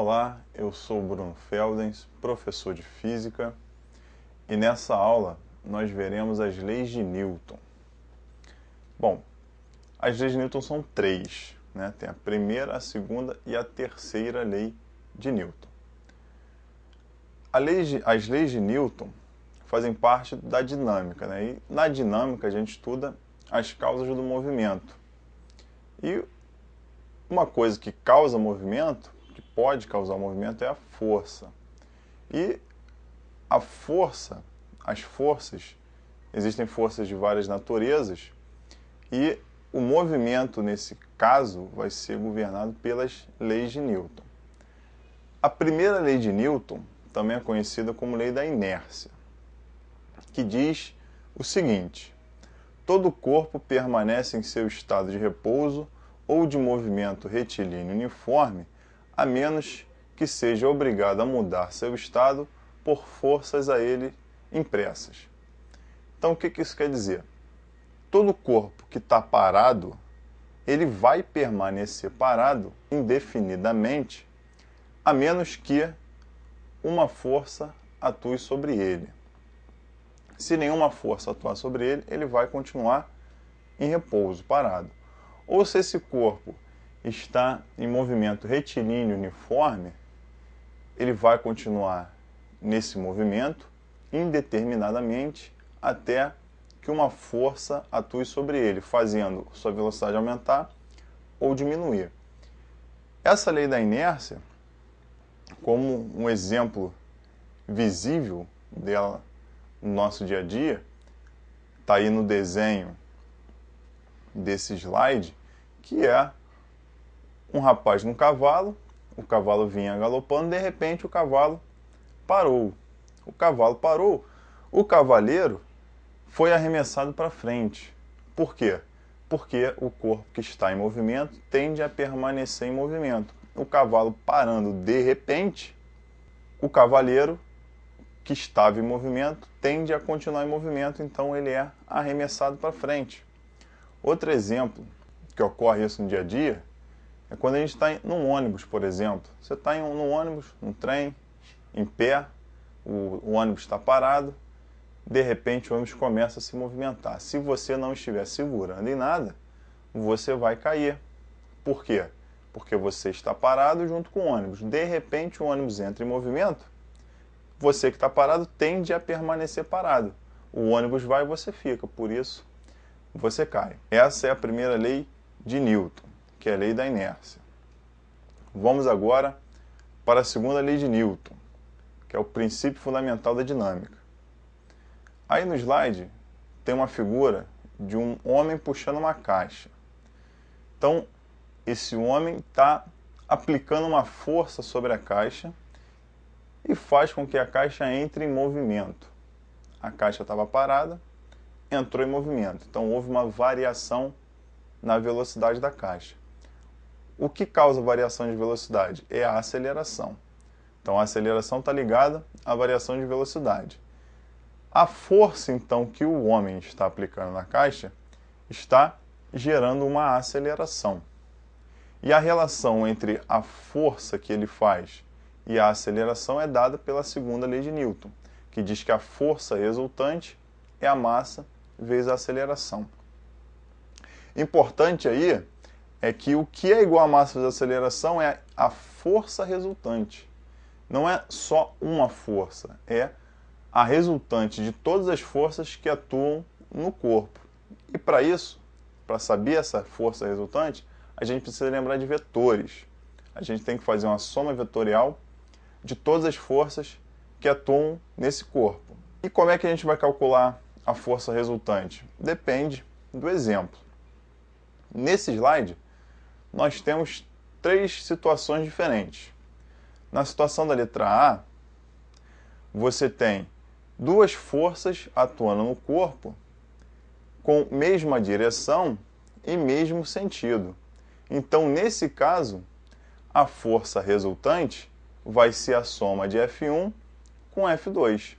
Olá, eu sou Bruno Feldens, professor de Física, e nessa aula nós veremos as leis de Newton. Bom, as leis de Newton são três, né? Tem a primeira, a segunda e a terceira lei de Newton. As leis de Newton fazem parte da dinâmica, né? E na dinâmica a gente estuda as causas do movimento. E uma coisa que causa movimento, que pode causar movimento, é a força. E a força, as forças, existem forças de várias naturezas, e o movimento, nesse caso, vai ser governado pelas leis de Newton. A primeira lei de Newton também é conhecida como lei da inércia, que diz o seguinte: todo corpo permanece em seu estado de repouso ou de movimento retilíneo uniforme, a menos que seja obrigado a mudar seu estado por forças a ele impressas. Então, o que isso quer dizer? Todo corpo que está parado, ele vai permanecer parado indefinidamente, a menos que uma força atue sobre ele. Se nenhuma força atuar sobre ele, ele vai continuar em repouso, parado. Ou se esse corpo está em movimento retilíneo uniforme, ele vai continuar nesse movimento indeterminadamente até que uma força atue sobre ele, fazendo sua velocidade aumentar ou diminuir. Essa lei da inércia, como um exemplo visível dela no nosso dia a dia, está aí no desenho desse slide, que é um rapaz num cavalo, o cavalo vinha galopando, de repente o cavalo parou. O cavalo parou, o cavaleiro foi arremessado para frente. Por quê? Porque o corpo que está em movimento tende a permanecer em movimento. O cavalo parando de repente, o cavaleiro que estava em movimento tende a continuar em movimento, então ele é arremessado para frente. Outro exemplo que ocorre isso no dia a dia é quando a gente está num ônibus, por exemplo. Você está num ônibus, num trem, em pé, o ônibus está parado, de repente o ônibus começa a se movimentar. Se você não estiver segurando em nada, você vai cair. Por quê? Porque você está parado junto com o ônibus. De repente o ônibus entra em movimento, você que está parado tende a permanecer parado. O ônibus vai e você fica, por isso você cai. Essa é a primeira lei de Newton, que é a lei da inércia. Vamos agora para a segunda lei de Newton, que é o princípio fundamental da dinâmica. Aí no slide tem uma figura de um homem puxando uma caixa. Então, esse homem está aplicando uma força sobre a caixa e faz com que a caixa entre em movimento. A caixa estava parada, entrou em movimento. Então, houve uma variação na velocidade da caixa. O que causa variação de velocidade? É a aceleração. Então, a aceleração está ligada à variação de velocidade. A força, então, que o homem está aplicando na caixa está gerando uma aceleração. E a relação entre a força que ele faz e a aceleração é dada pela segunda lei de Newton, que diz que a força resultante é a massa vezes a aceleração. Importante aí é que o que é igual a massa vezes a aceleração é a força resultante. Não é só uma força, é a resultante de todas as forças que atuam no corpo. E para isso, para saber essa força resultante, a gente precisa lembrar de vetores. A gente tem que fazer uma soma vetorial de todas as forças que atuam nesse corpo. E como é que a gente vai calcular a força resultante? Depende do exemplo. Nesse slide, nós temos três situações diferentes. Na situação da letra A, você tem duas forças atuando no corpo com mesma direção e mesmo sentido. Então, nesse caso, a força resultante vai ser a soma de F1 com F2,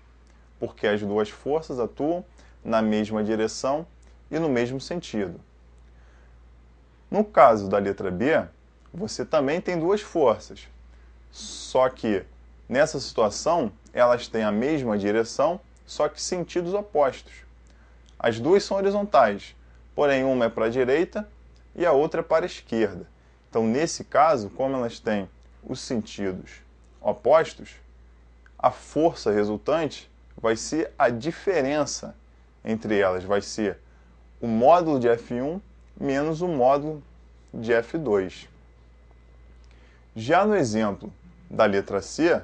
porque as duas forças atuam na mesma direção e no mesmo sentido. No caso da letra B, você também tem duas forças, Só que nessa situação elas têm a mesma direção, só que sentidos opostos. As duas são horizontais, porém uma é para a direita e a outra é para a esquerda. Então, nesse caso, como elas têm os sentidos opostos, a força resultante vai ser a diferença entre elas, vai ser o módulo de F1 menos o módulo de F2. Já no exemplo da letra C,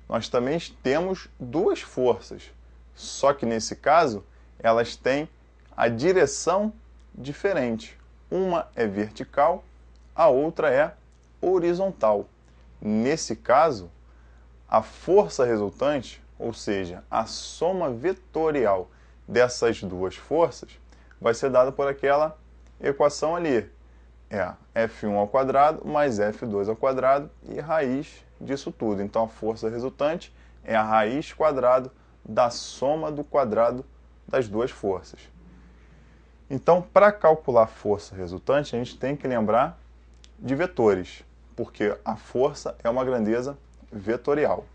nós também temos duas forças, só que nesse caso elas têm a direção diferente. Uma é vertical, a outra é horizontal. Nesse caso, a força resultante, ou seja, a soma vetorial dessas duas forças, vai ser dada por aquela equação ali. É F1 ao quadrado mais F2 ao quadrado e raiz disso tudo. Então a força resultante é a raiz quadrado da soma do quadrado das duas forças. Então, para calcular a força resultante, a gente tem que lembrar de vetores, porque a força é uma grandeza vetorial.